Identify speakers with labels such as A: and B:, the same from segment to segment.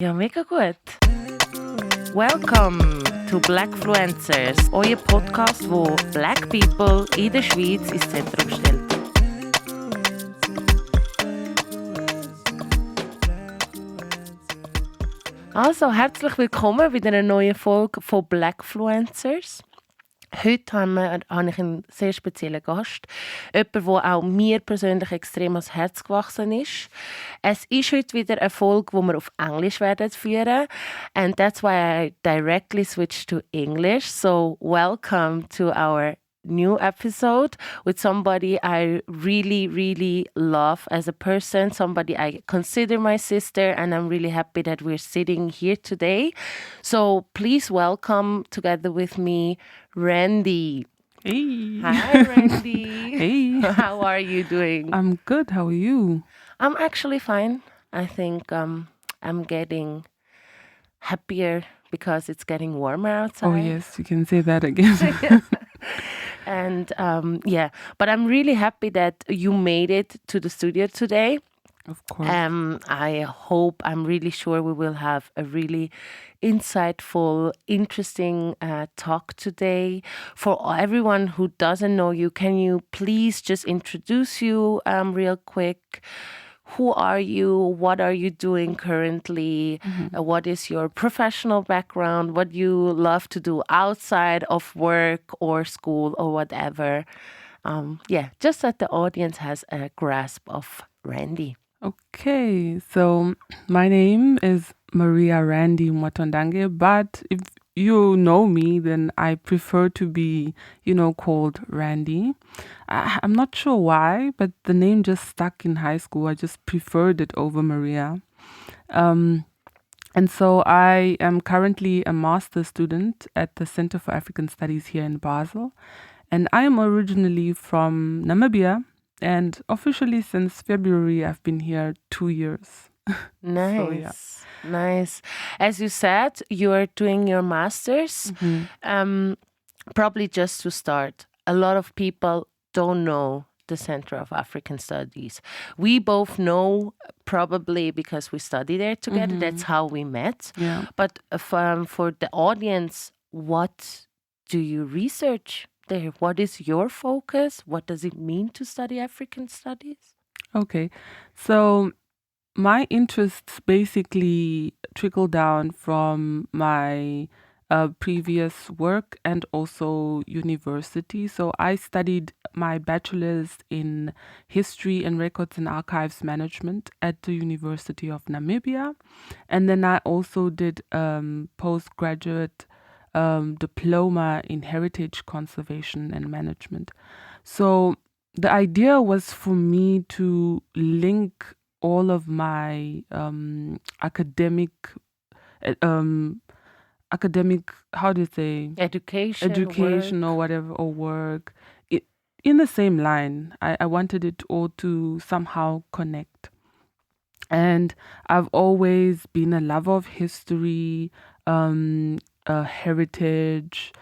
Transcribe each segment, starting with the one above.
A: Ja, mega gut. Welcome to Blackfluencers, euer Podcast, wo Black People in der Schweiz ins Zentrum stellt. Also, herzlich willkommen bei einer neuen Folge von Blackfluencers. Heute habe ich einen sehr speziellen Gast. Jemand, der auch mir persönlich extrem ans Herz gewachsen ist. Es ist heute wieder eine Folge, die wir auf Englisch werden führen. And that's why I directly switched to English. So welcome to our new episode with somebody I really, really love as a person, somebody I consider my sister, and I'm really happy that we're sitting here today. So please welcome together with me, Randy.
B: Hey.
A: Hi, Randy.
B: Hey.
A: How are you doing?
B: I'm good. How are you?
A: I'm actually fine. I think I'm getting happier because it's getting warmer outside.
B: Oh, yes, you can say that again.
A: And but I'm really happy that you made it to the studio today.
B: Of course.
A: I'm really sure we will have a really insightful, interesting talk today. For everyone who doesn't know you, can you please just introduce you real quick? Who are you? What are you doing currently? What is your professional background? What you love to do outside of work or school or whatever? Just that the audience has a grasp of Randy.
B: Okay, so my name is Maria Randy Mwatondange, but if you know me, then I prefer to be, called Randy. I'm not sure why, but the name just stuck in high school. I just preferred it over Maria. And so I am currently a master's student at the Center for African Studies here in Basel. And I am originally from Namibia. And officially since February, I've been here 2 years.
A: Nice.
B: So, yeah.
A: Nice. As you said, you are doing your master's. Probably just to start, a lot of people don't know the Center of African Studies. We both know probably because we study there together. That's how we met.
B: Yeah.
A: But for the audience, what do you research there? What is your focus? What does it mean to study African studies?
B: Okay. So my interests basically trickle down from my previous work and also university. So I studied my bachelor's in history and records and archives management at the University of Namibia. And then I also did postgraduate diploma in heritage conservation and management. So the idea was for me to link all of my academic, how do you say?
A: Education
B: or whatever, or work, in the same line. I wanted it all to somehow connect. And I've always been a lover of history, heritage,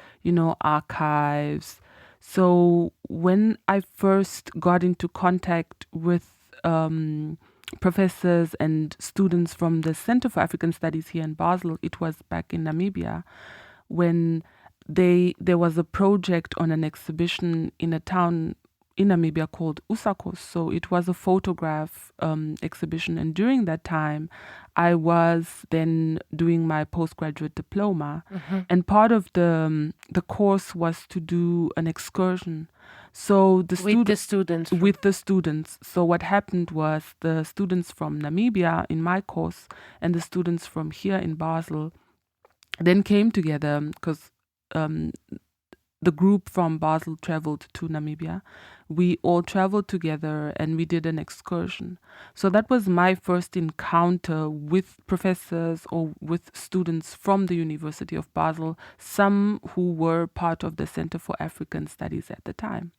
B: archives. So when I first got into contact with professors and students from the Center for African Studies here in Basel, it was back in Namibia, when there was a project on an exhibition in a town in Namibia called Usakos. So it was a photograph exhibition. And during that time, I was then doing my postgraduate diploma. And part of the course was to do an excursion. So
A: with the students.
B: So what happened was the students from Namibia in my course and the students from here in Basel then came together because the group from Basel traveled to Namibia. We all traveled together and we did an excursion. So that was my first encounter with professors or with students from the University of Basel, some who were part of the Center for African Studies at the time.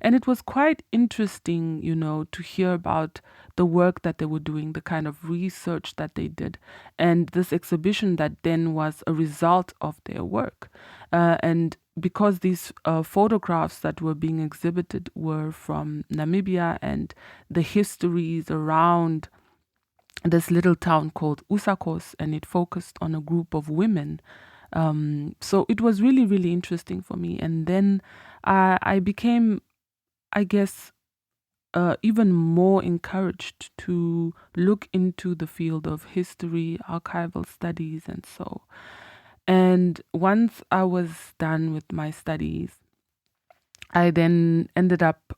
B: And it was quite interesting, to hear about the work that they were doing, the kind of research that they did, and this exhibition that then was a result of their work. And because these photographs that were being exhibited were from Namibia and the histories around this little town called Usakos, and it focused on a group of women. So it was really, really interesting for me. And then I became, I guess, even more encouraged to look into the field of history, archival studies, and so. And once I was done with my studies, I then ended up,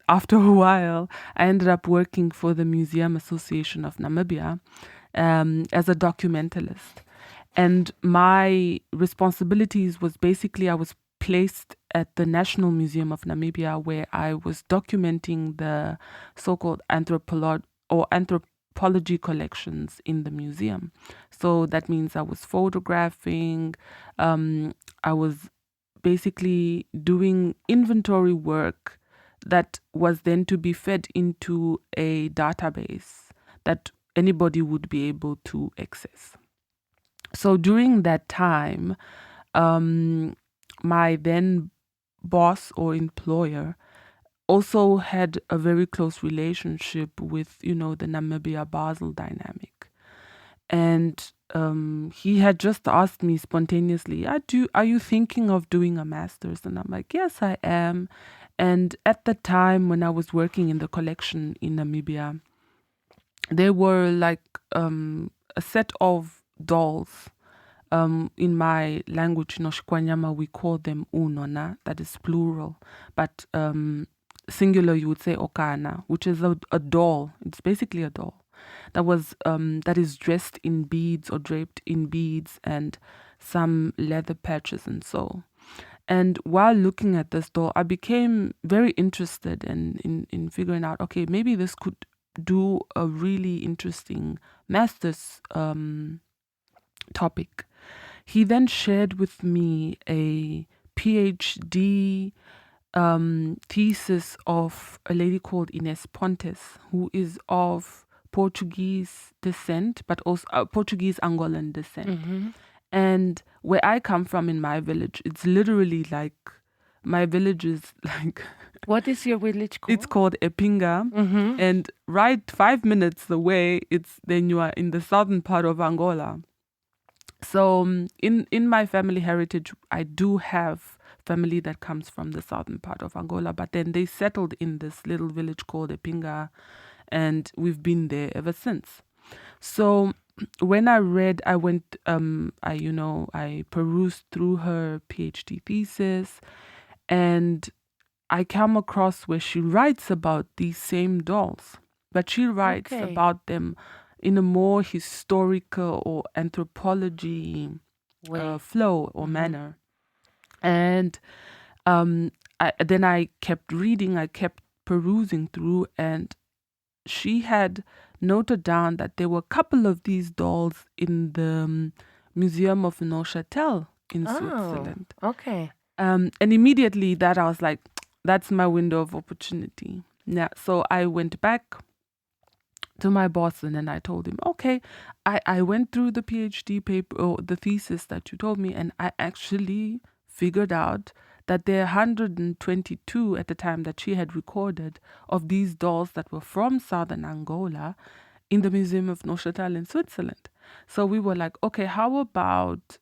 B: after a while, I ended up working for the Museum Association of Namibia as a documentalist. And my responsibilities was basically I was placed at the National Museum of Namibia, where I was documenting the so-called anthropology collections in the museum. So that means I was photographing, I was basically doing inventory work that was then to be fed into a database that anybody would be able to access. So during that time, my then boss or employer also had a very close relationship with, the Namibia Basel dynamic. And he had just asked me spontaneously, are you thinking of doing a master's? And I'm like, yes, I am. And at the time when I was working in the collection in Namibia, there were like a set of dolls. In my language, Noshkwanyama, we call them unona, that is plural. But singular, you would say okana, which is a doll. It's basically a doll that is dressed in beads or draped in beads and some leather patches and so. And while looking at this doll, I became very interested in figuring out, okay, maybe this could do a really interesting master's topic. He then shared with me a PhD thesis of a lady called Ines Pontes, who is of Portuguese descent, but also Portuguese Angolan descent.
A: Mm-hmm.
B: And where I come from in my village, it's literally like, my village is like...
A: What is your village called?
B: It's called Epinga.
A: Mm-hmm.
B: And right 5 minutes away, then you are in the southern part of Angola. So in my family heritage, I do have family that comes from the southern part of Angola, but then they settled in this little village called Epinga, and we've been there ever since. So when I read, I went, I perused through her PhD thesis, and I come across where she writes about these same dolls, but she writes about them in a more historical or anthropology flow or manner. And then I kept reading, I kept perusing through, and she had noted down that there were a couple of these dolls in the Museum of Neuchâtel in Switzerland.
A: Okay.
B: And immediately that I was like, that's my window of opportunity. Yeah, so I went back to my boss and then I told him, okay, I went through the PhD paper or the thesis that you told me, and I actually figured out that there are 122 at the time that she had recorded of these dolls that were from southern Angola in the Museum of Neuchâtel in Switzerland. So we were like, okay, how about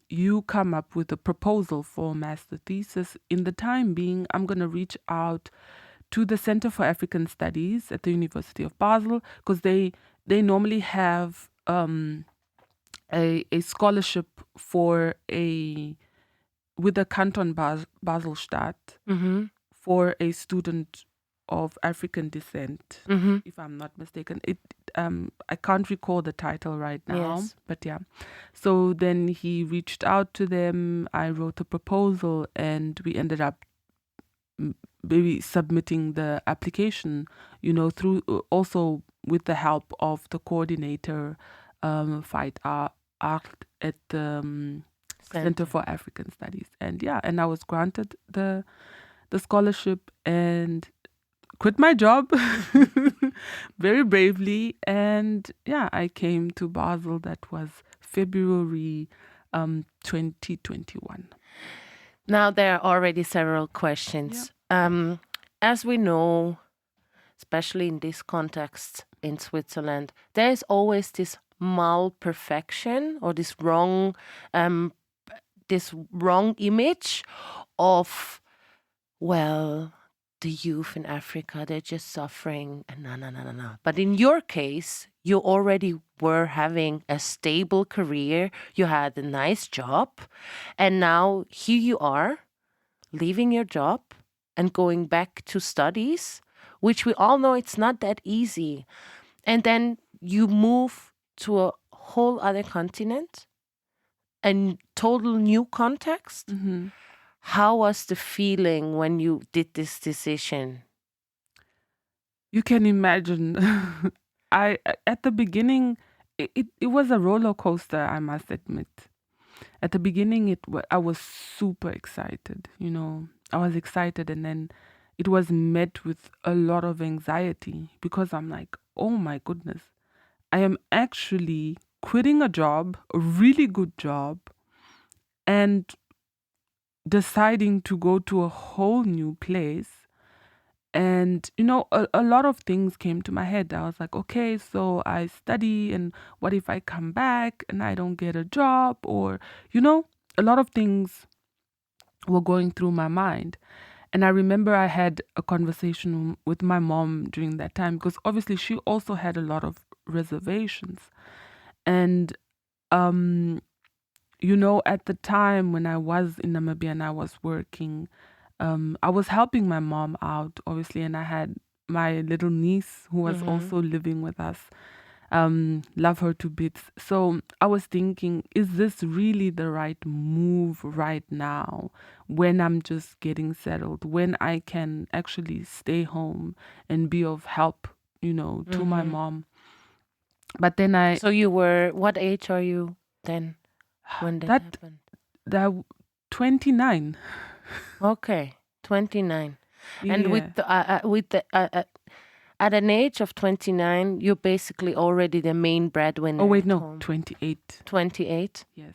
B: you come up with a proposal for a master thesis? In the time being, I'm going to reach out to the Center for African Studies at the University of Basel, because they normally have a scholarship with the Canton Baselstadt for a student of African descent, if I'm not mistaken. I can't recall the title right now, but yeah. So then he reached out to them, I wrote a proposal, and we ended up maybe submitting the application, through also with the help of the coordinator, Fight Art at the Center for African Studies. And I was granted the scholarship and quit my job very bravely. And I came to Basel. That was February 2021.
A: Now there are already several questions. As we know, especially in this context, in Switzerland, there is always this malperfection or um, this wrong image of, well, the youth in Africa, they're just suffering and no. But in your case, you already were having a stable career, you had a nice job, and now here you are, leaving your job and going back to studies, which we all know it's not that easy. And then you move to a whole other continent, a total new context.
B: Mm-hmm.
A: How was the feeling when you did this decision?
B: You can imagine. I At the beginning, it was a roller coaster, I must admit. At the beginning, I was super excited. I was excited, and then it was met with a lot of anxiety because I'm like, oh my goodness, I am actually quitting a job, a really good job, and deciding to go to a whole new place. And, a lot of things came to my head. I was like, okay, so I study, and what if I come back and I don't get a job? Or, a lot of things were going through my mind. And I remember I had a conversation with my mom during that time because obviously she also had a lot of reservations. And, at the time when I was in Namibia and I was working, I was helping my mom out, obviously, and I had my little niece who was also living with us. Love her to bits. So I was thinking, is this really the right move right now when I'm just getting settled, when I can actually stay home and be of help, to my mom? But then
A: So what age are you then when that happened?
B: that 29.
A: Okay, 29. And
B: Yeah.
A: at an age of 29, you're basically already the main breadwinner.
B: Oh wait,
A: at
B: no,
A: home.
B: 28.
A: 28?
B: Yes.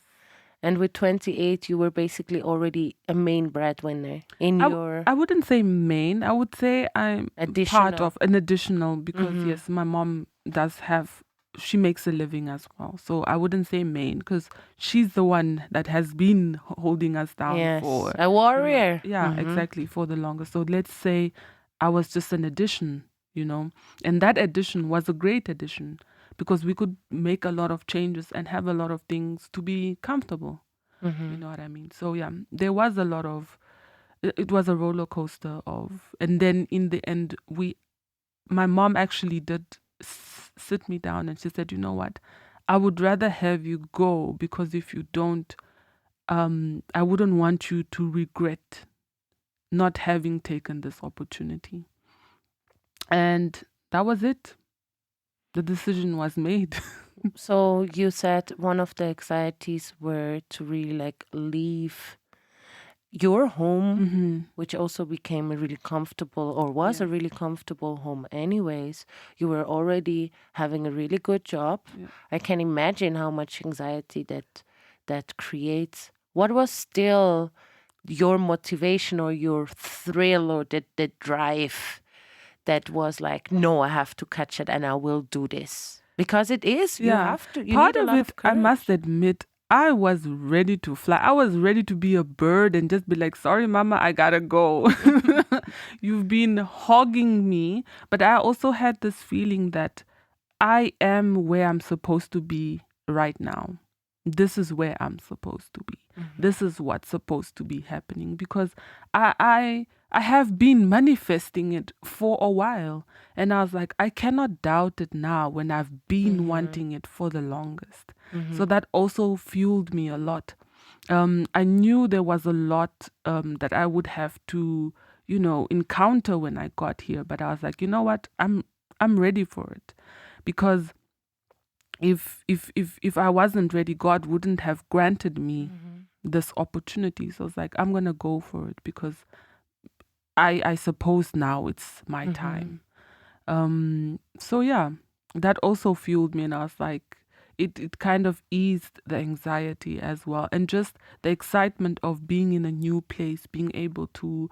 A: And with 28, you were basically already a main breadwinner in your...
B: I wouldn't say main. I would say I'm part of an additional because yes, my mom she makes a living as well. So I wouldn't say main because she's the one that has been holding us down for
A: a warrior.
B: Exactly, for the longest. So let's say I was just an addition, and that addition was a great addition because we could make a lot of changes and have a lot of things to be comfortable. You know what I mean? So yeah, there was a lot of, it was a roller coaster and then in the end, my mom actually did sit me down and she said, you know what, I would rather have you go because if you don't, I wouldn't want you to regret not having taken this opportunity. And that was it. The decision was made.
A: So you said one of the anxieties were to really leave your home, which also became a really comfortable or was a really comfortable home anyways. You were already having a really good job.
B: Yeah.
A: I can imagine how much anxiety that creates. What was still your motivation or your thrill or the drive that was like, no, I have to catch it and I will do this? Because it is, you have to.
B: Part of it, I must admit, I was ready to fly. I was ready to be a bird and just be like, sorry, mama, I gotta go. You've been hogging me. But I also had this feeling that I am where I'm supposed to be right now. This is where I'm supposed to be. This is what's supposed to be happening because I have been manifesting it for a while. And I was like, I cannot doubt it now when I've been wanting it for the longest. So that also fueled me a lot. I knew there was a lot that I would have to, encounter when I got here. But I was like, you know what? I'm ready for it. Because if I wasn't ready, God wouldn't have granted me this opportunity. So I was like, I'm gonna go for it because I suppose now it's my time. So yeah, that also fueled me, and I was like, it kind of eased the anxiety as well, and just the excitement of being in a new place, being able to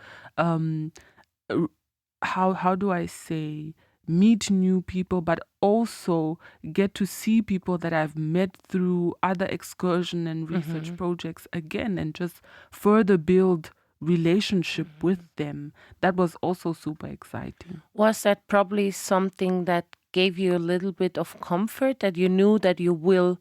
B: how do I say, meet new people, but also get to see people that I've met through other excursion and research projects again, and just further build relationship with them. That was also super exciting.
A: Was that probably something that gave you a little bit of comfort, that you knew that you will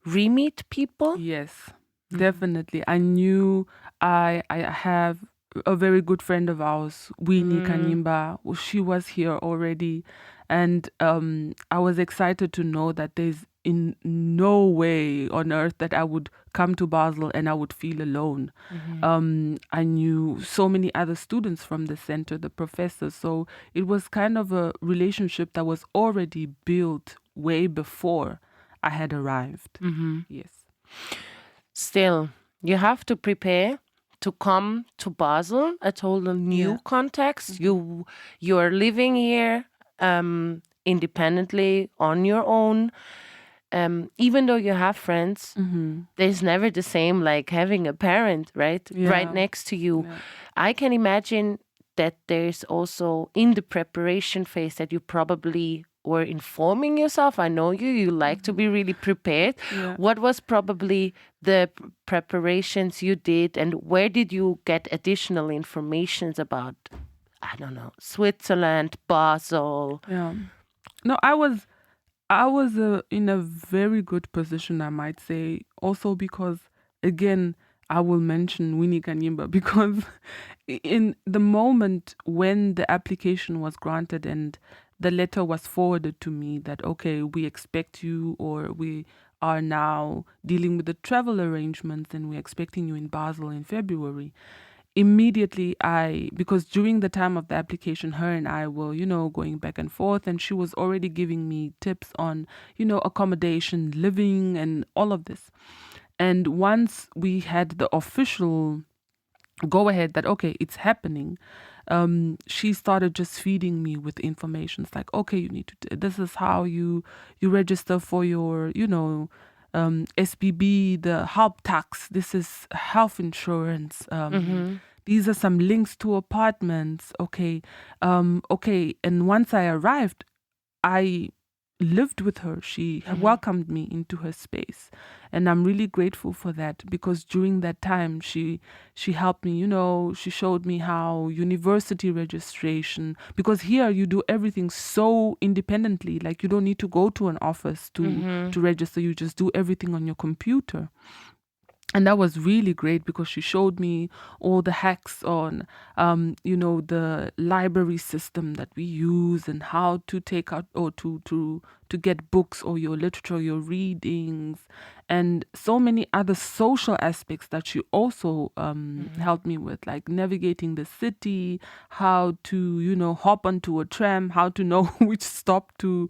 A: re-meet people?
B: Yes, definitely. I knew I have a very good friend of ours, Winnie Kanyimba. She was here already, and I was excited to know that there's in no way on earth that I would come to Basel and I would feel alone. I knew so many other students from the center, the professors, so it was kind of a relationship that was already built way before I had arrived. Yes.
A: Still, you have to prepare to come to Basel, a total new context. You're living here independently on your own. Even though you have friends, there's never the same like having a parent, right? Right next to you.
B: Yeah.
A: I can imagine that there's also in the preparation phase that you probably were informing yourself. I know you like to be really prepared.
B: Yeah.
A: What was probably the preparations you did, and where did you get additional informations about, I don't know, Switzerland, Basel?
B: Yeah. No, I was in a very good position, I might say, also because, again, I will mention Winnie Kanyimba because in the moment when the application was granted and the letter was forwarded to me that, okay, we expect you, or we are now dealing with the travel arrangements and we're expecting you in Basel in February. Immediately because during the time of the application, her and I were, going back and forth, and she was already giving me tips on, accommodation, living, and all of this. And once we had the official go ahead that, okay, it's happening, she started just feeding me with information. It's like, okay, you need to, this is how you register for your, SBB, the help tax. This is health insurance. These are some links to apartments. Okay. Okay. And once I arrived, I lived with her. She welcomed me into her space, and I'm really grateful for that, because during that time she helped me, she showed me how university registration, because here you do everything so independently, like you don't need to go to an office to register. You just do everything on your computer. And that was really great, because she showed me all the hacks on, the library system that we use, and how to take out or to get books, or your literature, your readings, and so many other social aspects that she also helped me with, like navigating the city, how to, hop onto a tram, how to know which stop to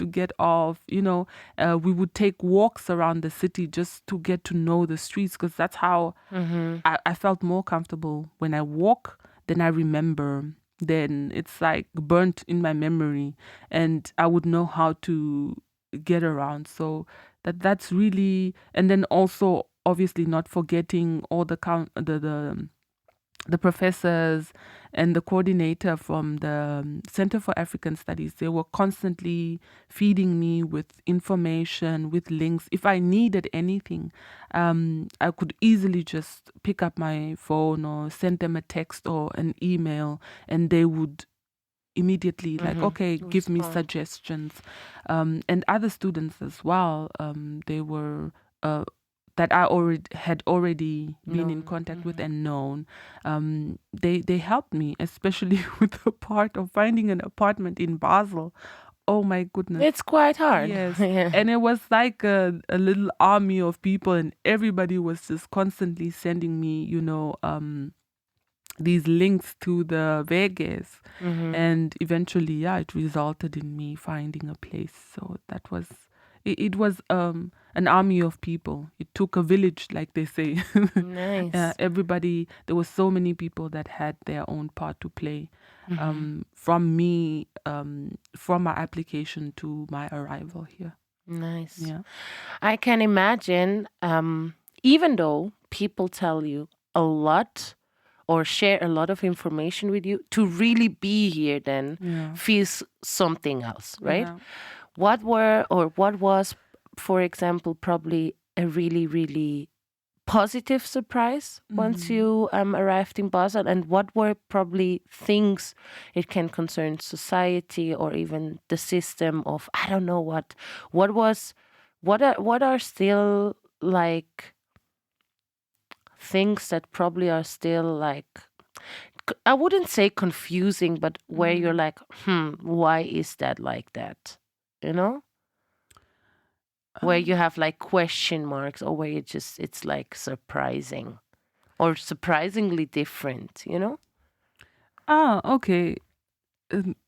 B: get off. We would take walks around the city just to get to know the streets, because that's how I felt more comfortable. When I walk, then I remember, then it's like burnt in my memory, and I would know how to get around. So that's really, and then also obviously not forgetting all the professors and the coordinator from the Center for African Studies. They were constantly feeding me with information, with links. If I needed anything, I could easily just pick up my phone or send them a text or an email, and they would immediately okay, give me suggestions. And other students as well, they were that I had already been in contact with and known. They helped me, especially with the part of finding an apartment in Basel. Oh my goodness.
A: It's quite hard.
B: Yes. And it was like a little army of people, and everybody was just constantly sending me, these links to the Vegas. And eventually, it resulted in me finding a place. So that was, it was an army of people. It took a village, like they say.
A: Nice.
B: Everybody, there were so many people that had their own part to play. From me, from my application to my arrival here.
A: Nice.
B: Yeah.
A: I can imagine, even though people tell you a lot or share a lot of information with you, to really be here then feels something else, right?
B: Yeah.
A: What was, for example, probably a really, really positive surprise once you arrived in Basel, and what were probably things it can concern society or even the system of, I don't know what are still like things that probably are still like, I wouldn't say confusing, but where you're like, why is that like that? You know? Where you have like question marks, or where it's like surprising or surprisingly different, you know?
B: Okay.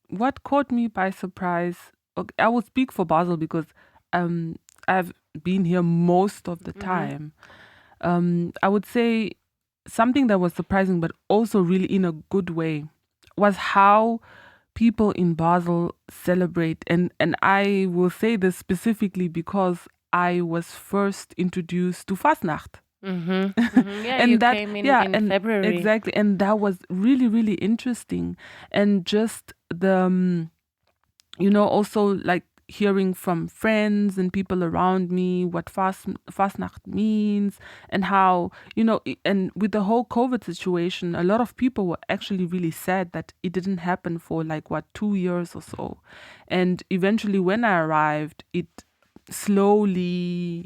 B: What caught me by surprise? Okay, I will speak for Basel because I've been here most of the time. I would say something that was surprising, but also really in a good way, was how people in Basel celebrate. And I will say this specifically because I was first introduced to Fastnacht.
A: Yeah,
B: And
A: you
B: that
A: came in February.
B: Exactly, and that was really, really interesting. And just the also like hearing from friends and people around me what Fastnacht means, and how and with the whole COVID situation, a lot of people were actually really sad that it didn't happen for like 2 years or so. And eventually when I arrived, it slowly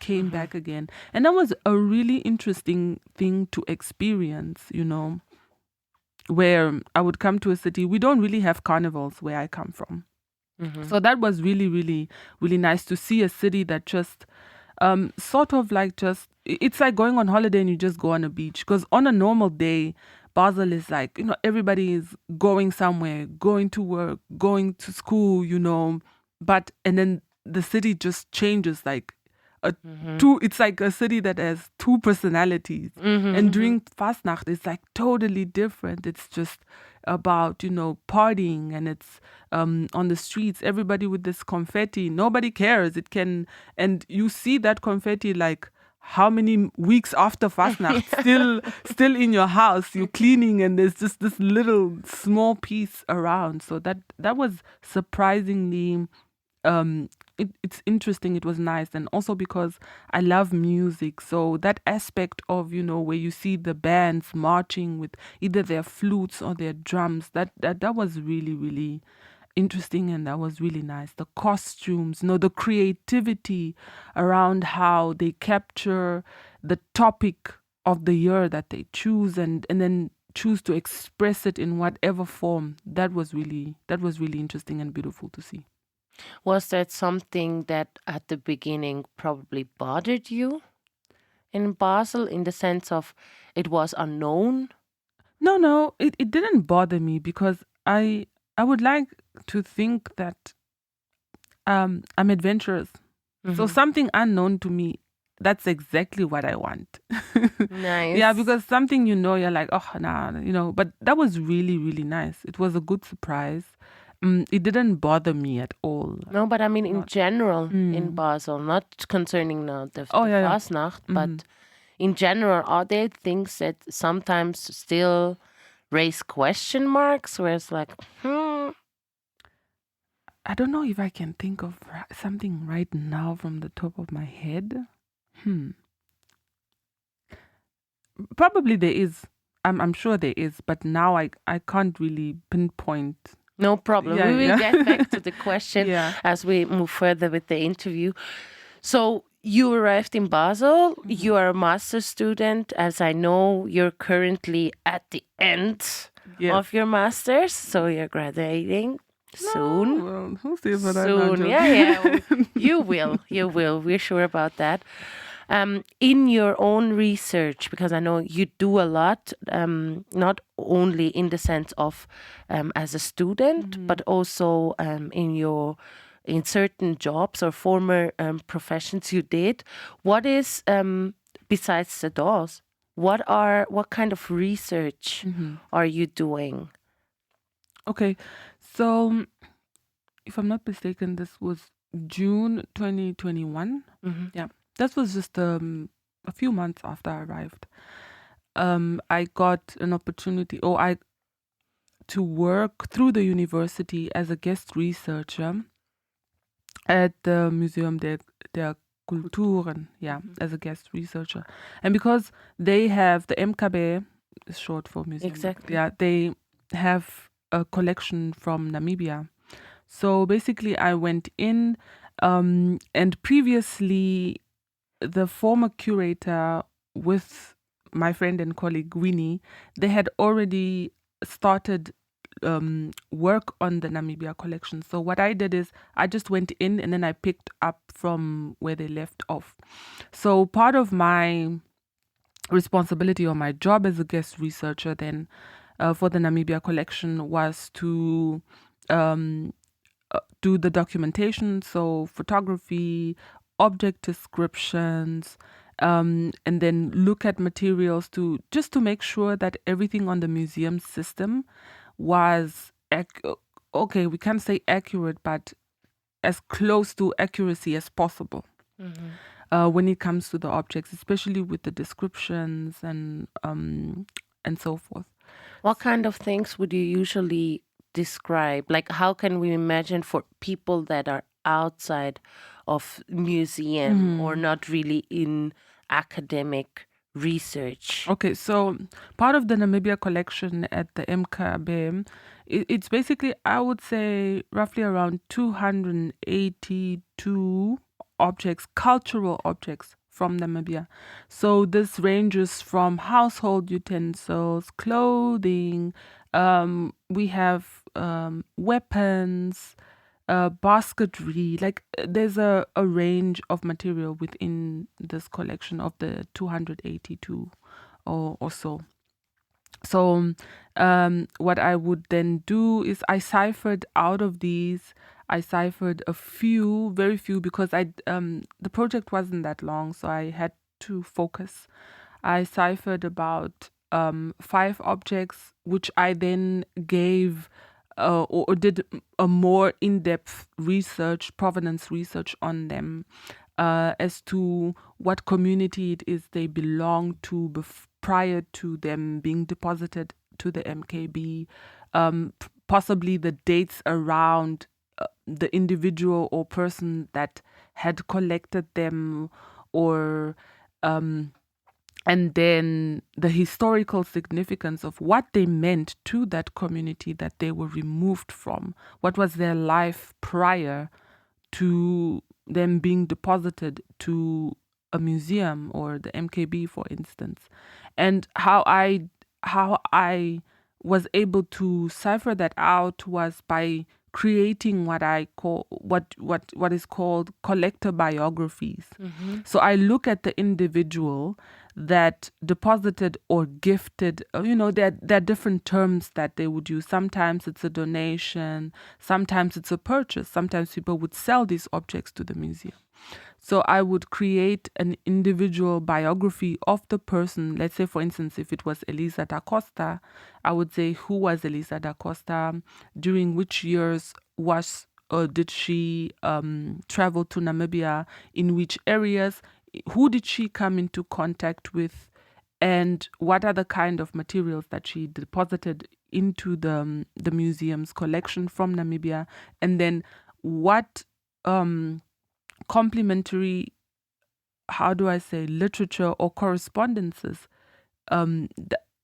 B: came back again. And that was a really interesting thing to experience, where I would come to a city. We don't really have carnivals where I come from. So that was really, really, really nice to see a city that just it's like going on holiday and you just go on a beach. Because on a normal day, Basel is like, everybody is going somewhere, going to work, going to school, and then the city just changes like it's like a city that has two personalities. And during Fastnacht, it's like totally different. It's just about, partying, and it's on the streets, everybody with this confetti. Nobody cares. And you see that confetti like how many weeks after Fastnacht, still in your house, you're cleaning, and there's just this little small piece around. So that was surprisingly it's interesting. It was nice. And also because I love music, so that aspect of where you see the bands marching with either their flutes or their drums, that was really, really interesting, and that was really nice. The costumes, the creativity around how they capture the topic of the year that they choose, and then choose to express it in whatever form. That was really interesting and beautiful to see.
A: Was that something that at the beginning probably bothered you in Basel, in the sense of it was unknown?
B: No, it didn't bother me, because I would like to think that I'm adventurous. So something unknown to me, that's exactly what I want.
A: Nice.
B: Yeah, because something you're like, oh, nah, but that was really, really nice. It was a good surprise. It didn't bother me at all.
A: No, but I mean in general in Basel, not concerning now the Fastnacht, but in general, are there things that sometimes still raise question marks, where it's like,
B: I don't know if I can think of something right now from the top of my head. Probably there is. I'm sure there is, but now I can't really pinpoint.
A: No problem.
B: Yeah,
A: we will get back to the question
B: Yeah.
A: as we move further with the interview. So you arrived in Basel. You are a master's student. As I know, you're currently at the end of your master's. So you're graduating soon.
B: Well, who says that?
A: Soon. Yeah. You will. We're sure about that. In your own research, because I know you do a lot, not only in the sense of as a student, but also in certain jobs or former professions you did. What is besides the DAWs? What kind of research are you doing?
B: Okay, so if I'm not mistaken, this was June 2021. Yeah, that was just a few months after I arrived. I got an opportunity, to work through the university as a guest researcher at the Museum der Kulturen, as a guest researcher. And because they have the MKB, is short for museum.
A: Exactly.
B: Yeah, they have a collection from Namibia. So basically, I went in, and previously, the former curator with my friend and colleague Winnie, they had already started work on the Namibia collection. So what I did is I just went in and then I picked up from where they left off. So part of my responsibility or my job as a guest researcher then for the Namibia collection was to do the documentation, so photography, object descriptions, and then look at materials to make sure that everything on the museum system was okay, we can't say accurate, but as close to accuracy as possible when it comes to the objects, especially with the descriptions and so forth.
A: What kind of things would you usually describe? Like, how can we imagine for people that are outside of museum or not really in academic research?
B: Okay, so part of the Namibia collection at the MKB, it's basically, I would say, roughly around 282 objects, cultural objects from Namibia. So this ranges from household utensils, clothing, we have weapons, basketry, like there's a range of material within this collection of the 282 or so. So what I would then do is I ciphered out of these, I ciphered a few, very few, because the project wasn't that long, so I had to focus. I ciphered about 5 objects, which I then gave or did a more in-depth research, provenance research on them, as to what community it is they belong to prior to them being deposited to the MKB, possibly the dates around the individual or person that had collected them, or and then the historical significance of what they meant to that community that they were removed from. What was their life prior to them being deposited to a museum or the MKB, for instance, and how I was able to cipher that out was by creating what I call what is called collector biographies. So I look at the individual that deposited or gifted, there are different terms that they would use. Sometimes it's a donation, sometimes it's a purchase, sometimes people would sell these objects to the museum. So I would create an individual biography of the person. Let's say, for instance, if it was Elisa da Costa, I would say, who was Elisa da Costa? During which years did she travel to Namibia? In which areas? Who did she come into contact with? And what are the kind of materials that she deposited into the museum's collection from Namibia? And then what complementary, literature or correspondences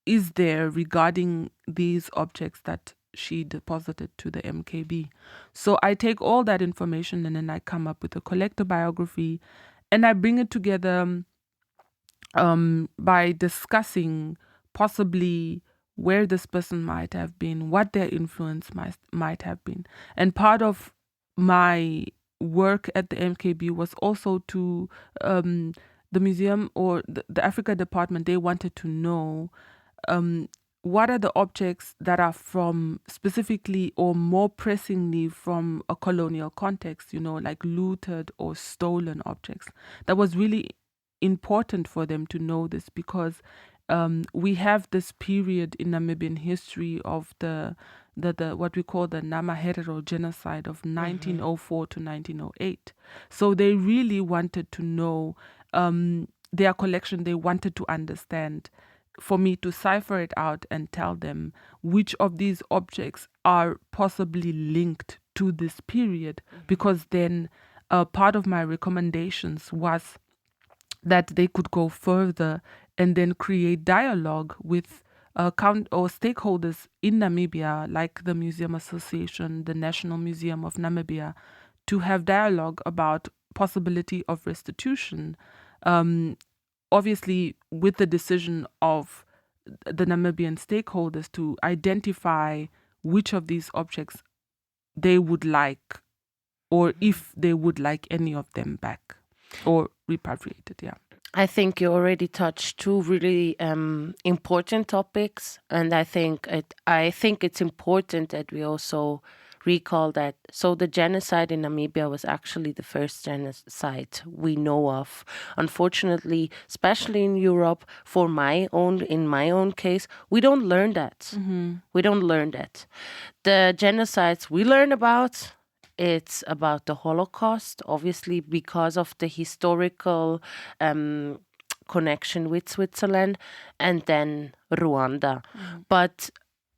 B: is there regarding these objects that she deposited to the MKB? So I take all that information and then I come up with a collector biography, and I bring it together by discussing possibly where this person might have been, what their influence might have been. And part of my work at the MKB was also to the museum or the Africa department. They wanted to know what are the objects that are from specifically or more pressingly from a colonial context, like looted or stolen objects. That was really important for them to know this, because we have this period in Namibian history of the what we call the Namaherero genocide of 1904 to 1908. So they really wanted to know their collection. They wanted to understand for me to cipher it out and tell them which of these objects are possibly linked to this period, because then part of my recommendations was that they could go further and then create dialogue with stakeholders in Namibia, like the Museum Association, the National Museum of Namibia, to have dialogue about possibility of restitution. Obviously, with the decision of the Namibian stakeholders to identify which of these objects they would like, or if they would like any of them back or repatriated. Yeah.
A: I think you already touched two really important topics, and I think it's important that we also recall that. So the genocide in Namibia was actually the first genocide we know of. Unfortunately, especially in Europe, in my own case, we don't learn that. We don't learn that. The genocides we learn about. It's about the Holocaust, obviously, because of the historical connection with Switzerland, and then Rwanda. But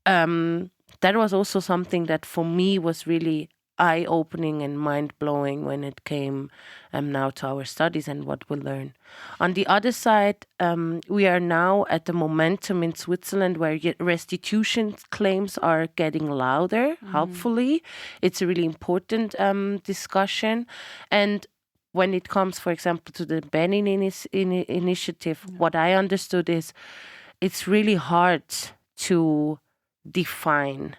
A: that was also something that for me was really eye-opening and mind-blowing when it came now to our studies and what we learn. On the other side, we are now at the momentum in Switzerland where restitution claims are getting louder, hopefully. It's a really important discussion. And when it comes, for example, to the Benin initiative, what I understood is it's really hard to define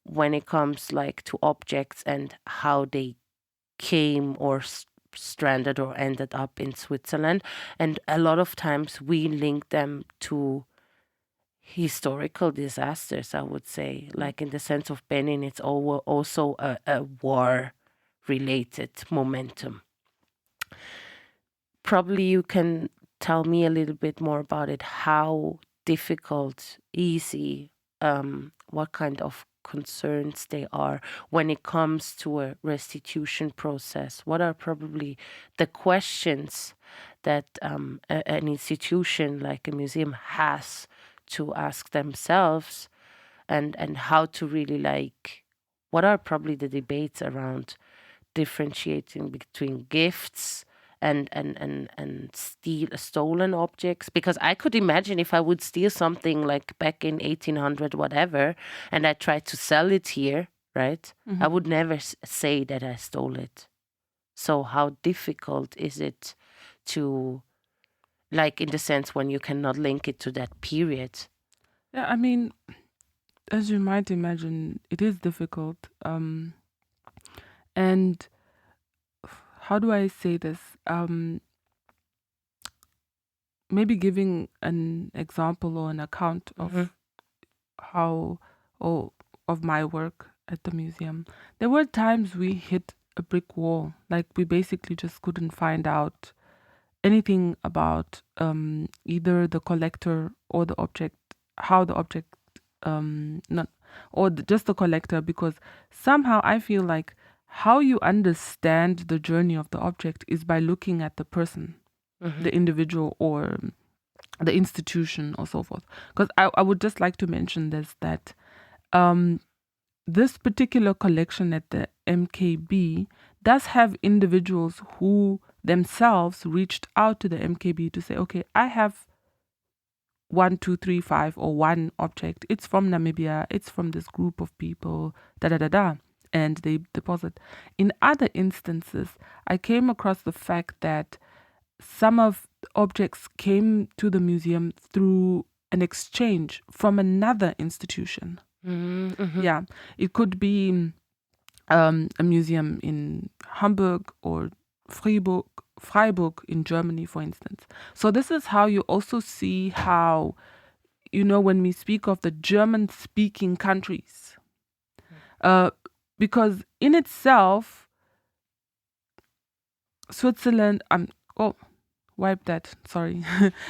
A: when it comes like to objects and how they came or stranded or ended up in Switzerland. And a lot of times we link them to historical disasters, I would say. Like in the sense of Benin, it's also a war-related momentum. Probably you can tell me a little bit more about it, how difficult, easy, what kind of concerns they are when it comes to a restitution process. What are probably the questions that an institution like a museum has to ask themselves, and how to really what are probably the debates around differentiating between gifts and stolen objects? Because I could imagine if I would steal something like back in 1800 whatever and I tried to sell it here, right? I would never say that I stole it. So how difficult is it to, like, in the sense when you cannot link it to that period?
B: Yeah, I mean, as you might imagine, it is difficult. And how do I say this? Maybe giving an example or an account of how, or of my work at the museum. There were times we hit a brick wall. Like we basically just couldn't find out anything about either the collector or the object, how the object, just the collector, because somehow I feel like how you understand the journey of the object is by looking at the person, the individual or the institution or so forth. Because I would just like to mention this, that this particular collection at the MKB does have individuals who themselves reached out to the MKB to say, okay, I have 1, 2, 3, 5 or one object. It's from Namibia. It's from this group of people, and they deposit. In other instances, I came across the fact that some of the objects came to the museum through an exchange from another institution. Yeah, it could be a museum in Hamburg or Freiburg in Germany, for instance. So this is how you also see how, when we speak of the German-speaking countries, because in itself, Switzerland, wipe that, sorry,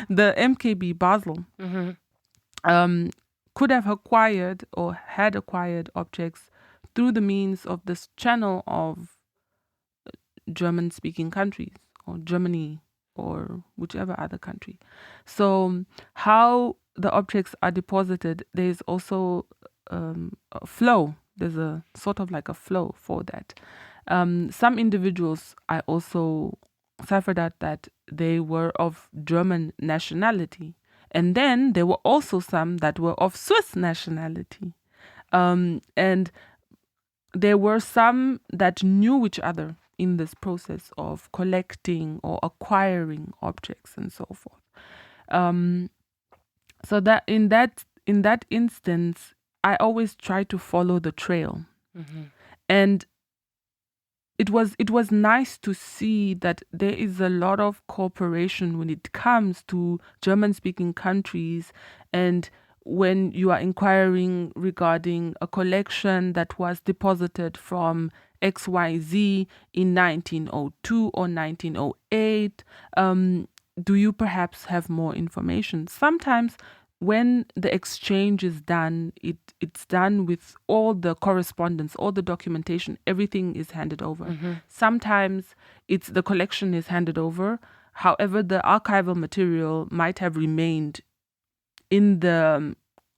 B: the MKB Basel could have acquired or had acquired objects through the means of this channel of German-speaking countries or Germany or whichever other country. So how the objects are deposited, there is also a flow. There's a sort of like a flow for that. Some individuals, I also ciphered out that they were of German nationality. And then there were also some that were of Swiss nationality. And there were some that knew each other in this process of collecting or acquiring objects and so forth. So that in that instance, I always try to follow the trail. And it was nice to see that there is a lot of cooperation when it comes to German-speaking countries, and when you are inquiring regarding a collection that was deposited from XYZ in 1902 or 1908, do you perhaps have more information? Sometimes when the exchange is done, it's done with all the correspondence, all the documentation, everything is handed over. Sometimes it's the collection is handed over. However, the archival material might have remained in the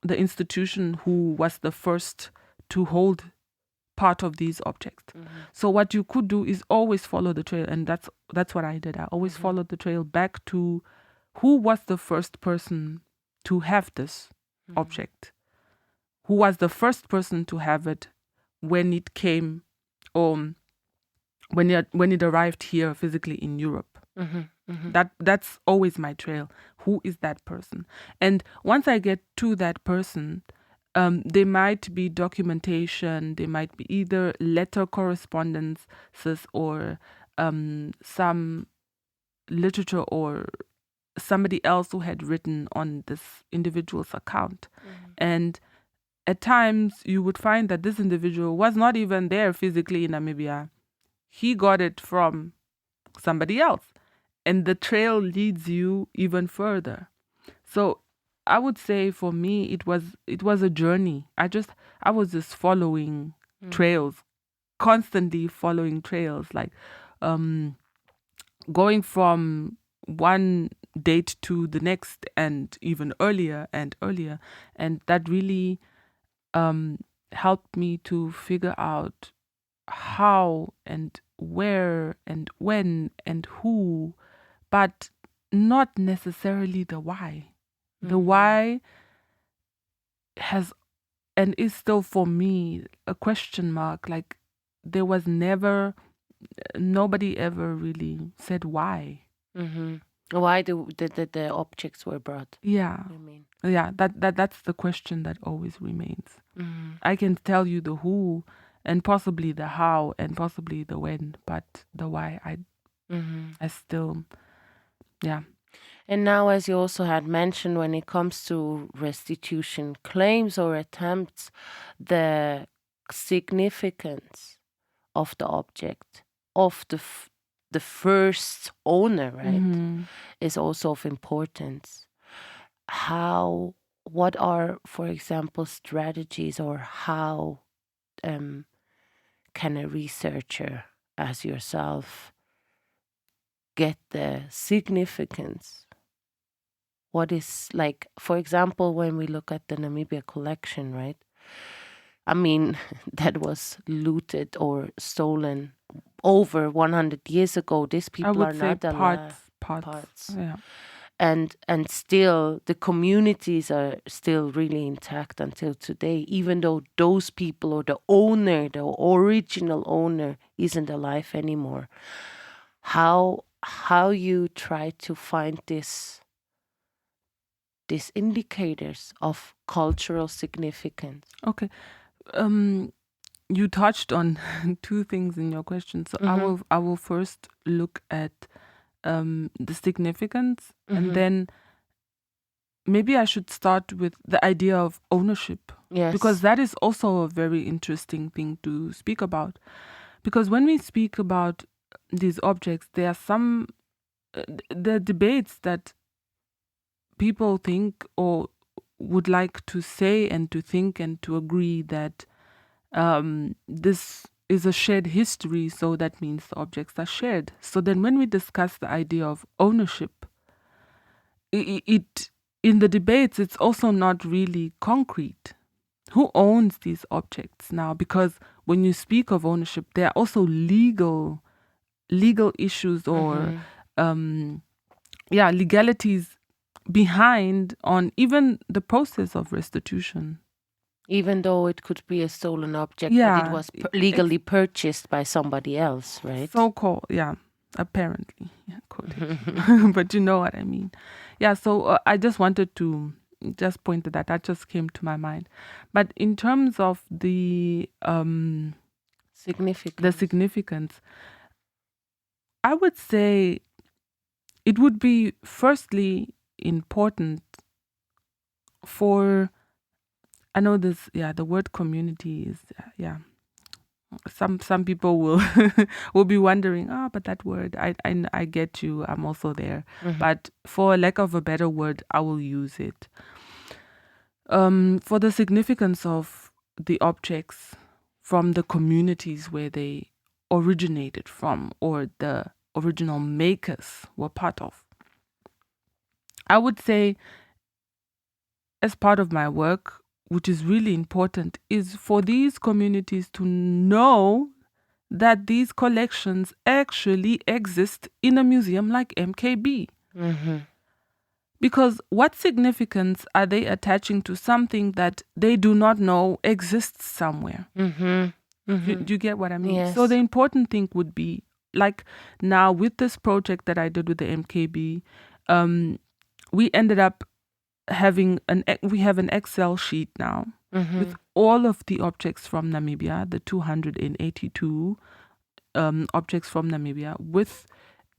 B: institution who was the first to hold part of these objects. So what you could do is always follow the trail, and that's what I did. I always followed the trail back to who was the first person to have this object, who was the first person to have it when it came, or when it arrived here physically in Europe. That's always my trail. Who is that person? And once I get to that person, there might be documentation, there might be either letter correspondences or some literature or somebody else who had written on this individual's account. And at times you would find that this individual was not even there physically in Namibia. He got it from somebody else. And the trail leads you even further. So I would say for me it was a journey. I was just following trails, constantly following trails, like going from one date to the next and even earlier and earlier. And that really helped me to figure out how and where and when and who, but not necessarily the why. The why has and is still for me a question mark. Like there was nobody ever really said why.
A: Why the objects were brought?
B: Yeah.
A: You mean?
B: Yeah, that's the question that always remains. I can tell you the who and possibly the how and possibly the when, but the why I still, yeah.
A: And now, as you also had mentioned, when it comes to restitution claims or attempts, the significance of the object, of the first owner, right, is also of importance. What are, for example, strategies, or how can a researcher as yourself get the significance? What is, like, for example, when we look at the Namibia collection, right? I mean, that was looted or stolen over 100 years ago. These people are not alive.
B: Parts. Yeah.
A: And still, the communities are still really intact until today, even though those people or the owner, the original owner, isn't alive anymore. How you try to find these indicators of cultural significance?
B: Okay. You touched on two things in your question. So I will first look at the significance, and then maybe I should start with the idea of ownership.
A: Yes.
B: Because that is also a very interesting thing to speak about. Because when we speak about these objects, there are some the debates that people think or would like to say and to think and to agree that this is a shared history, so that means the objects are shared. So then when we discuss the idea of ownership, it in the debates, it's also not really concrete. Who owns these objects now? Because when you speak of ownership, there are also legal issues or legalities behind on even the process of restitution.
A: Even though it could be a stolen object, but it was legally purchased by somebody else, right?
B: So-called, apparently. But you know what I mean. Yeah, so I just wanted to just point to that. That just came to my mind. But in terms of the significance, I would say it would be firstly important for, I know this, the word community is, some people will will be wondering, but that word, I get you, I'm also there. But for lack of a better word, I will use it. For the significance of the objects from the communities where they originated from, or the original makers were part of. I would say, as part of my work, which is really important, is for these communities to know that these collections actually exist in a museum like MKB. Because what significance are they attaching to something that they do not know exists somewhere? Do you get what I mean?
A: Yes.
B: So the important thing would be, like now with this project that I did with the MKB, we ended up having we have an Excel sheet now with all of the objects from Namibia, the 282 objects from Namibia, with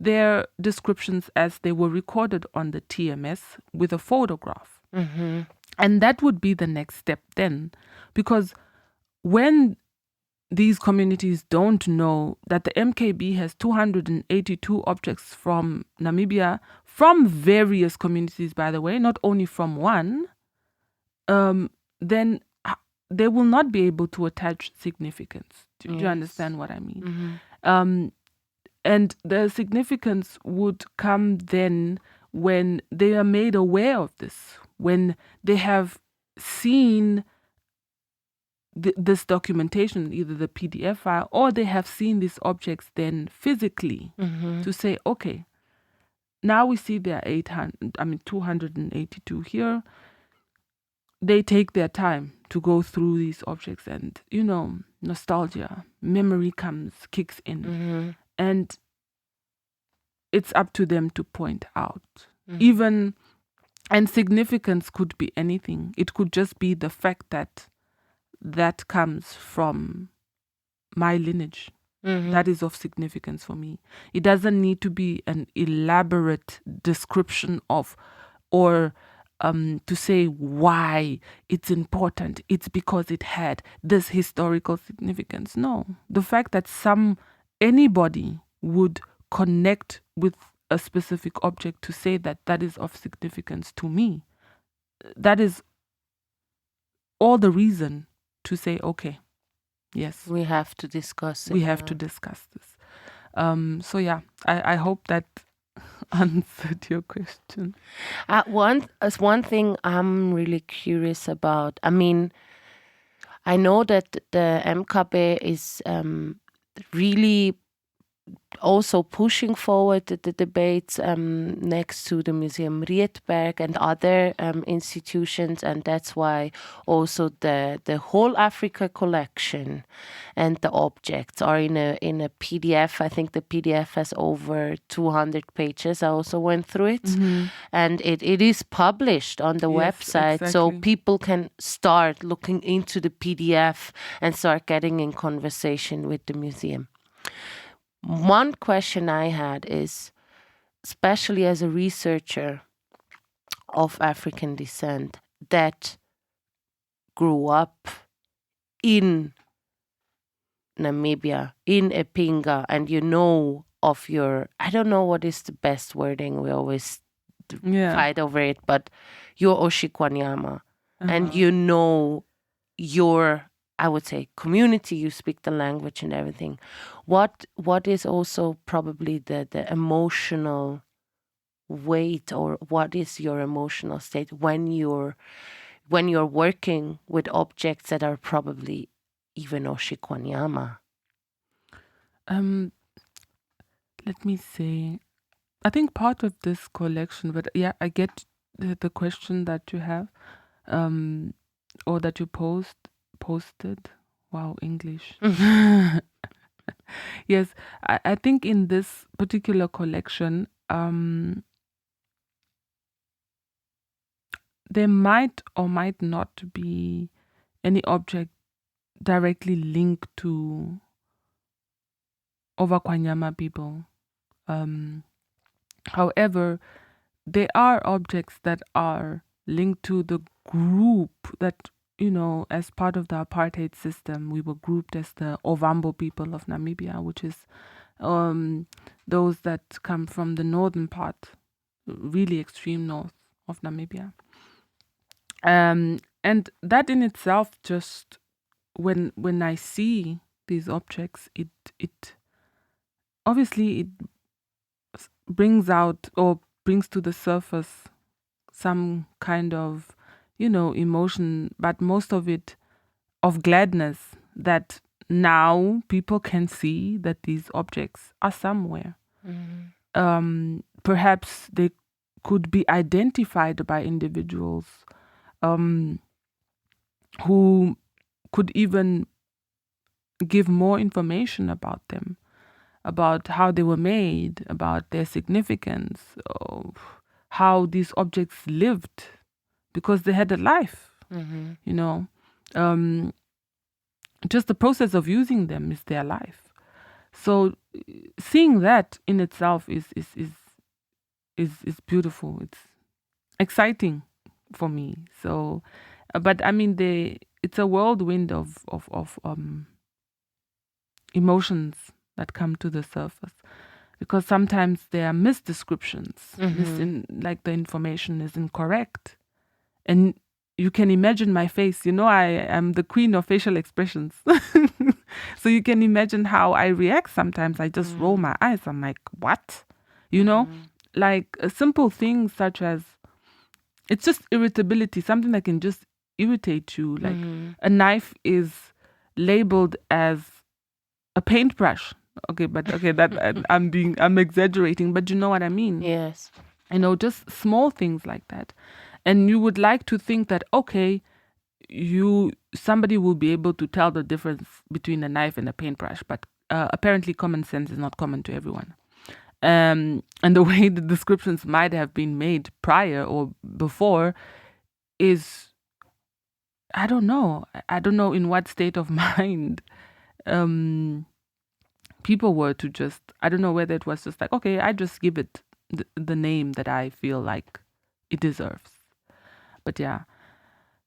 B: their descriptions as they were recorded on the TMS with a photograph. And that would be the next step then, because when these communities don't know that the MKB has 282 objects from Namibia, from various communities, by the way, not only from one, then they will not be able to attach significance. Do you understand what I mean? And the significance would come then when they are made aware of this, when they have seen this documentation, either the PDF file, or they have seen these objects then physically, to say, okay, now we see there are 282 here. They take their time to go through these objects, and nostalgia, memory kicks in, and it's up to them to point out. Even, and significance could be anything. It could just be the fact that comes from my lineage. That is of significance for me. It doesn't need to be an elaborate description of, or to say why it's important. It's because it had this historical significance. No, the fact that anybody would connect with a specific object to say that is of significance to me, that is all the reason to say, okay, yes,
A: we have to discuss it.
B: We have to discuss this. So yeah, I hope that answered your question.
A: One thing I'm really curious about. I mean, I know that the MKB is really also pushing forward the debates next to the Museum Rietberg and other institutions, and that's why also the whole Africa collection and the objects are in a PDF. I think the PDF has over 200 pages. I also went through it, and it is published on the website, so people can start looking into the PDF and start getting in conversation with the museum. One question I had is, especially as a researcher of African descent that grew up in Namibia, in Epinga, and of your, I don't know what is the best wording, we always fight over it, but your Oshikwanyama, and your, I would say, community, you speak the language and everything. What is also probably the emotional weight, or what is your emotional state when you're working with objects that are probably even Oshikwanyama?
B: Let me say, I think part of this collection, but yeah, I get the question that you have, or that you posted. Wow, English. Yes, I think in this particular collection, there might or might not be any object directly linked to Ovakwanyama people. However, there are objects that are linked to the group that, as part of the apartheid system, we were grouped as the Ovambo people of Namibia, which is those that come from the northern part, really extreme north of Namibia. And that in itself, just when I see these objects, it obviously it brings out or brings to the surface some kind of, emotion, but most of it of gladness that now people can see that these objects are somewhere. Perhaps they could be identified by individuals who could even give more information about them, about how they were made, about their significance, of how these objects lived, because they had a life. Just the process of using them is their life. So seeing that in itself is beautiful. It's exciting for me. So, but I mean, it's a whirlwind of emotions that come to the surface, because sometimes there are misdescriptions, like the information is incorrect, and you can imagine my face. I am the queen of facial expressions. So you can imagine how I react sometimes. I just roll my eyes. I'm like, what? Like a simple thing such as, it's just irritability, something that can just irritate you. Like a knife is labeled as a paintbrush. That I'm exaggerating, but you know what I mean?
A: Yes.
B: Just small things like that. And you would like to think that, okay, somebody will be able to tell the difference between a knife and a paintbrush, but apparently common sense is not common to everyone. And the way the descriptions might have been made prior or before is, I don't know in what state of mind people were to just, I don't know whether it was just like, okay, I just give it the name that I feel like it deserves. But yeah,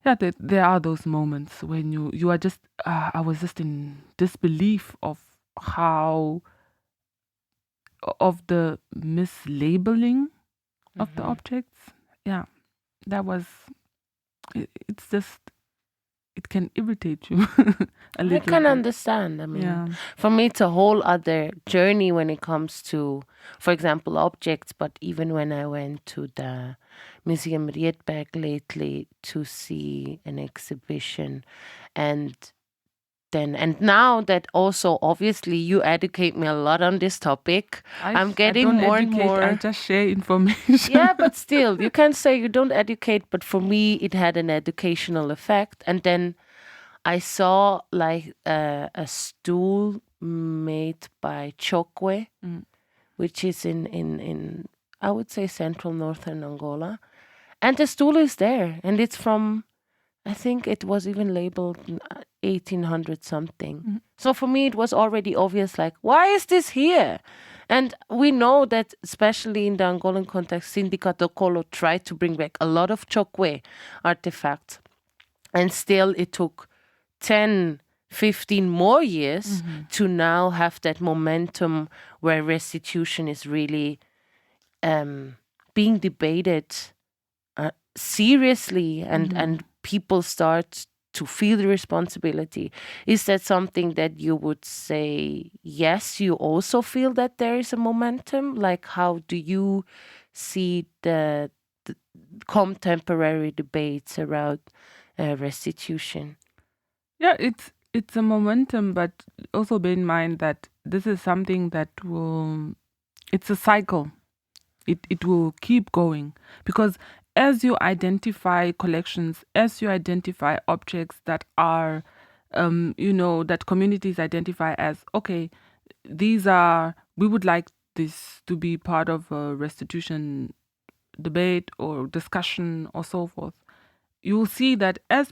B: there are those moments when you are just, I was just in disbelief of the mislabeling of the objects. Yeah, that was, it's just, it can irritate you a little
A: I can
B: bit.
A: understand. I mean, for me, it's a whole other journey when it comes to, for example, objects. But even when I went to the Museum Rietberg lately to see an exhibition, and now that also obviously you educate me a lot on this topic, I'm getting more and more.
B: I just share information.
A: Yeah, but still, you can say you don't educate, but for me, it had an educational effect. And then I saw like a stool made by Chokwe, which is in I would say central northern Angola, and the stool is there, and it's from, I think it was even labeled 1800 something. So for me, it was already obvious, like, why is this here? And we know that, especially in the Angolan context, Sindicato Colo tried to bring back a lot of Chokwe artifacts, and still it took 10, 15 more years to now have that momentum where restitution is really being debated seriously, and people start to feel the responsibility. Is that something that you would say, yes, you also feel that there is a momentum? Like, how do you see the contemporary debates around restitution?
B: Yeah, it's a momentum, but also bear in mind that this is something that it's a cycle. It will keep going, because as you identify collections, as you identify objects that are, that communities identify as, okay, we would like this to be part of a restitution debate or discussion or so forth. You will see that as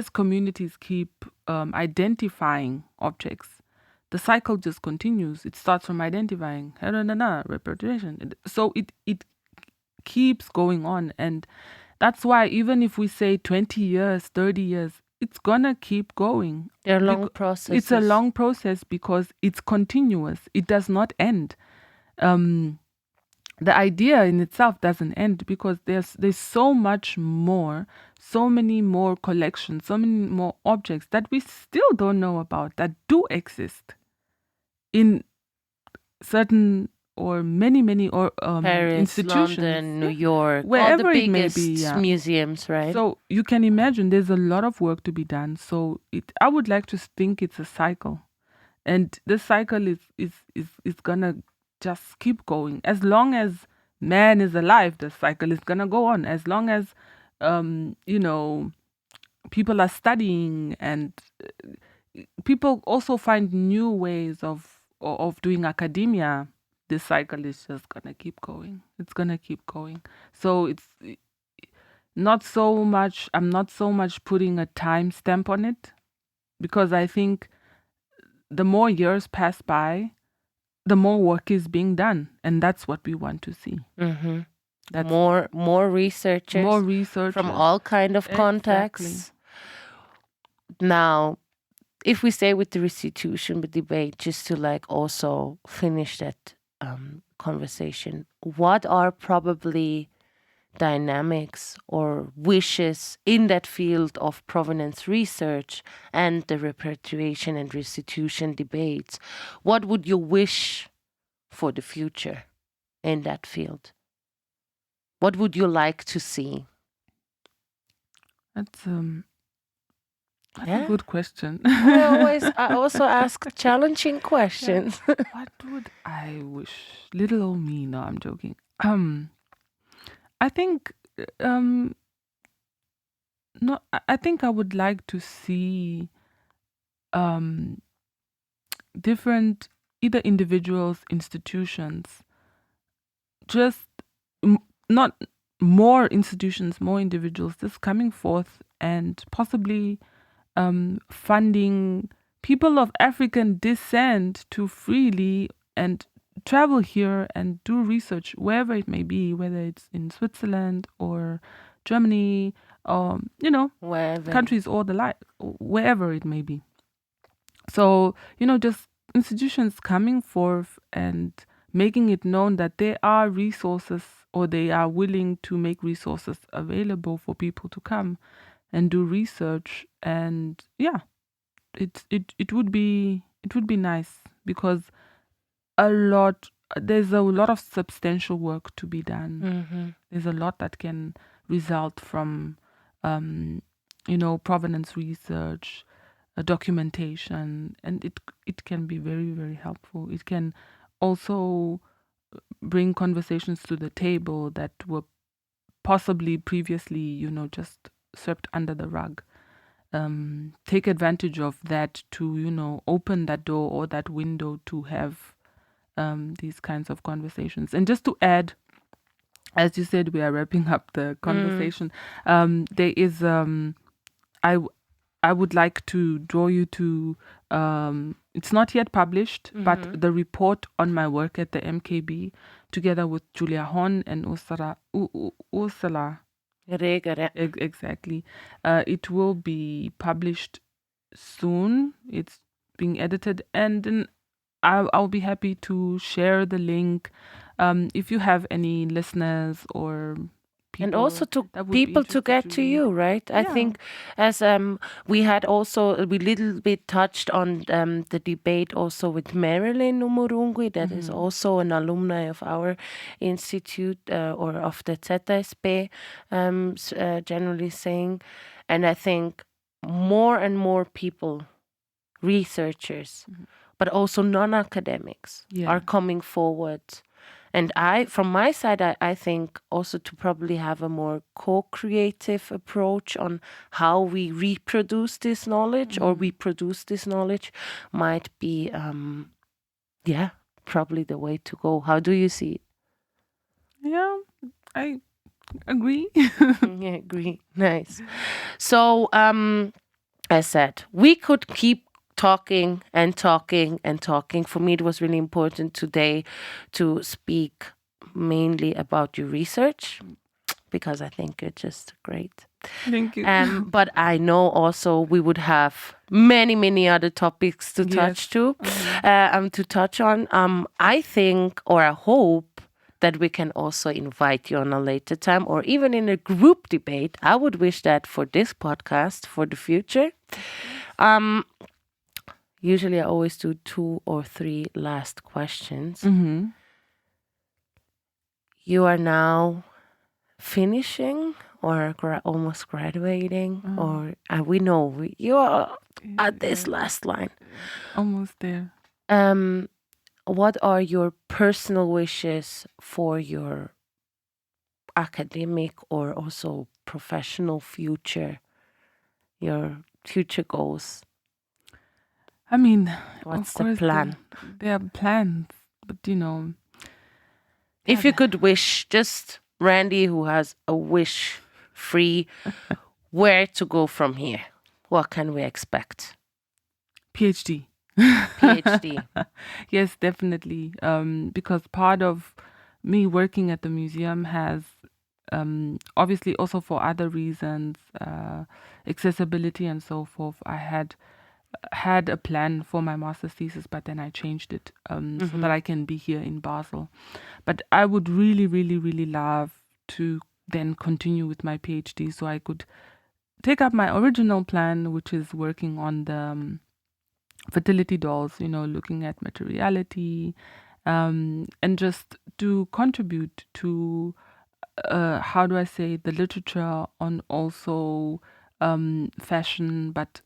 B: communities keep identifying objects, the cycle just continues. It starts from identifying, repatriation. So it keeps going on. And that's why even if we say 20 years, 30 years, it's gonna keep going.
A: They're long processes.
B: It's a long process because it's continuous. It does not end. The idea in itself doesn't end, because there's so much more, so many more collections, so many more objects that we still don't know about that do exist in certain or many or
A: Paris,
B: institutions,
A: London, New York,
B: wherever
A: all the
B: it may
A: biggest
B: be, yeah.
A: museums, right?
B: So you can imagine there's a lot of work to be done. So I would like to think it's a cycle, and this cycle is gonna just keep going. As long as man is alive, the cycle is gonna go on. As long as people are studying, and people also find new ways of doing academia, this cycle is just gonna keep going. It's gonna keep going. So it's not so much. I'm not so much putting a time stamp on it, because I think the more years pass by, the more work is being done, and that's what we want to see.
A: Mm-hmm. That's more researchers, from all kind of contexts. Exactly. Now, if we stay with the restitution debate, just to also finish that conversation, what are probably dynamics or wishes in that field of provenance research and the repatriation and restitution debates? What would you wish for the future in that field? What would you like to see?
B: That's a good question.
A: I also ask challenging questions.
B: Yeah. What would I wish? Little old me. No, I'm joking. I think no, I think I would like to see different, either individuals, institutions, just not more institutions, more individuals, just coming forth and possibly funding people of African descent to freely and travel here and do research wherever it may be, whether it's in Switzerland or Germany, or
A: wherever.
B: Countries or the like, wherever it may be. So just institutions coming forth and making it known that there are resources, or they are willing to make resources available for people to come and do research. And yeah, it would be nice, because there's a lot of substantial work to be done.
A: Mm-hmm.
B: There's a lot that can result from provenance research, documentation, and it can be very, very helpful. It can also bring conversations to the table that were possibly previously just swept under the rug. Take advantage of that to open that door or that window to have these kinds of conversations. And just to add, as you said, we are wrapping up the conversation. There is I would like to draw you to it's not yet published, but the report on my work at the MKB, together with Julia Horn and Ursula
A: Reger.
B: Exactly. It will be published soon. It's being edited, and then I'll be happy to share the link. If you have any listeners or
A: and also to
B: that would be
A: people to
B: interested
A: get to you, right? I
B: Yeah.
A: think as we had also we little bit touched on the debate also with Marilyn Umurungwi, that is also an alumni of our institute or of the ZSP, generally saying, and I think more and more people, researchers, but also non-academics
B: Yeah.
A: are coming forward. And from my side, I think also to probably have a more co-creative approach on how we reproduce this knowledge or we produce this knowledge might be, probably the way to go. How do you see it?
B: Yeah, I agree.
A: Yeah, agree. Nice. So, as said, we could keep talking and talking and talking. For me, it was really important today to speak mainly about your research because I think you're just great.
B: Thank you.
A: But I know also we would have many, many other topics to touch to touch on. I think or I hope that we can also invite you on a later time or even in a group debate. I would wish that for this podcast for the future. Usually I always do 2 or 3 last questions. You are now finishing or almost graduating or we know you are at this last line.
B: Almost there.
A: What are your personal wishes for your academic or also professional future, your future goals?
B: I mean,
A: What's
B: of
A: the
B: course
A: plan?
B: There are plans, but
A: If you could wish, just Randy, who has a wish free, where to go from here? What can we expect?
B: PhD.
A: PhD.
B: Yes, definitely. Because part of me working at the museum has obviously also for other reasons, accessibility and so forth. I had a plan for my master's thesis, but then I changed it so that I can be here in Basel. But I would really, really, really love to then continue with my PhD so I could take up my original plan, which is working on the fertility dolls, looking at materiality, and just to contribute to, how do I say, the literature on also fashion, but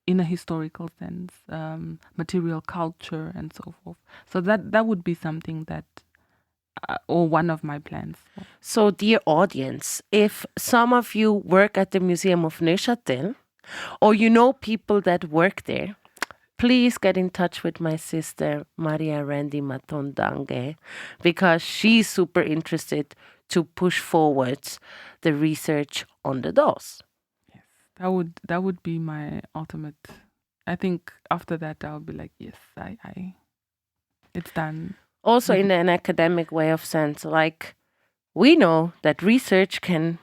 B: in a historical sense, material culture and so forth. So that would be something that, or one of my plans.
A: So, dear audience, if some of you work at the Museum of Neuchâtel or you know people that work there, please get in touch with my sister, Maria Randy Matondange, because she's super interested to push forward the research on the dolls.
B: Yes, that would be my ultimate. I think after that I'll be like, yes, I it's done.
A: Also in an academic way of sense, like we know that research can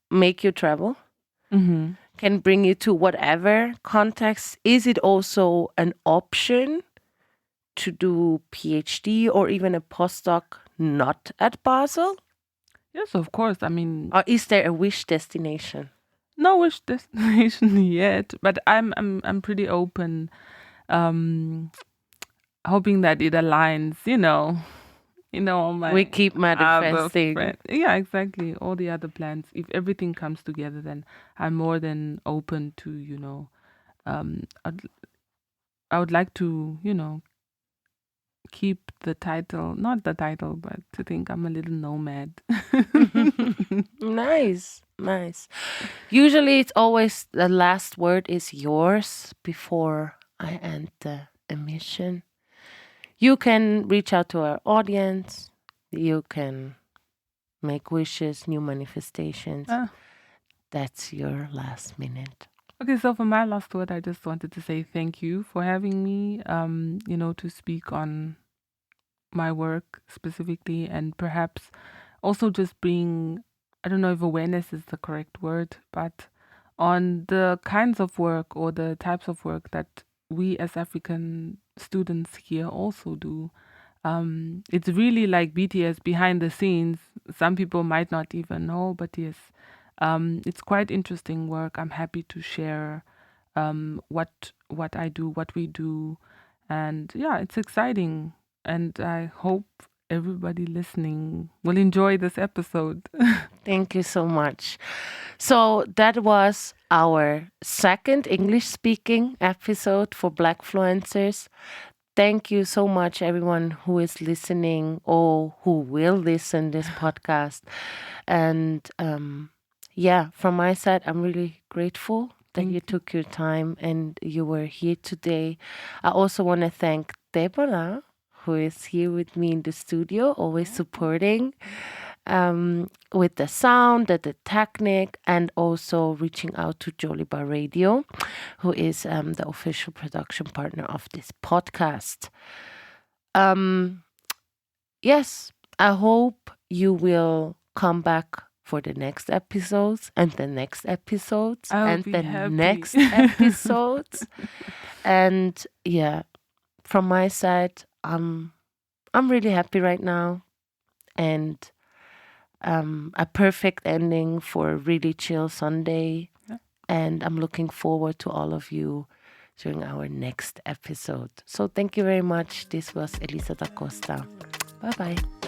A: make you travel, can bring you to whatever context. Is it also an option to do PhD or even a postdoc not at Basel?
B: Yes, of course. I mean,
A: Or is there a wish destination?
B: no wish destination yet, but I'm pretty open, hoping that it aligns. All my
A: We keep
B: other
A: manifesting.
B: Yeah, exactly. All the other plans. If everything comes together, then I'm more than open to. I would like to keep the title, not the title, but to think I'm a little nomad.
A: Nice. Usually it's always the last word is yours before I end the emission. You can reach out to our audience. You can make wishes, new manifestations. That's your last minute.
B: Okay, so for my last word, I just wanted to say thank you for having me, to speak on my work specifically, and perhaps also just bring, I don't know if awareness is the correct word, but on the kinds of work or the types of work that we as African students here also do, It's really like BTS behind the scenes. Some people might not even know, but yes, it's quite interesting work. I'm happy to share what I do, what we do, and yeah, it's exciting. And I hope everybody listening will enjoy this episode.
A: Thank you so much. So that was our second English speaking episode for Blackfluencers. Thank you so much, everyone who is listening or who will listen this podcast. And yeah, from my side, I'm really grateful that
B: Thank
A: you
B: you.
A: took your time and you were here today. I also want to thank Deborah, who is here with me in the studio, always supporting with the sound, the technique, and also reaching out to Joliba Radio, who is the official production partner of this podcast. Yes, I hope you will come back for the next episodes and the next episodes
B: I'll
A: and
B: be
A: the
B: happy.
A: next episodes. And yeah, from my side, I'm really happy right now, and a perfect ending for a really chill Sunday.
B: Yeah.
A: And I'm looking forward to all of you during our next episode. So thank you very much. This was Elisa da Costa. Bye bye.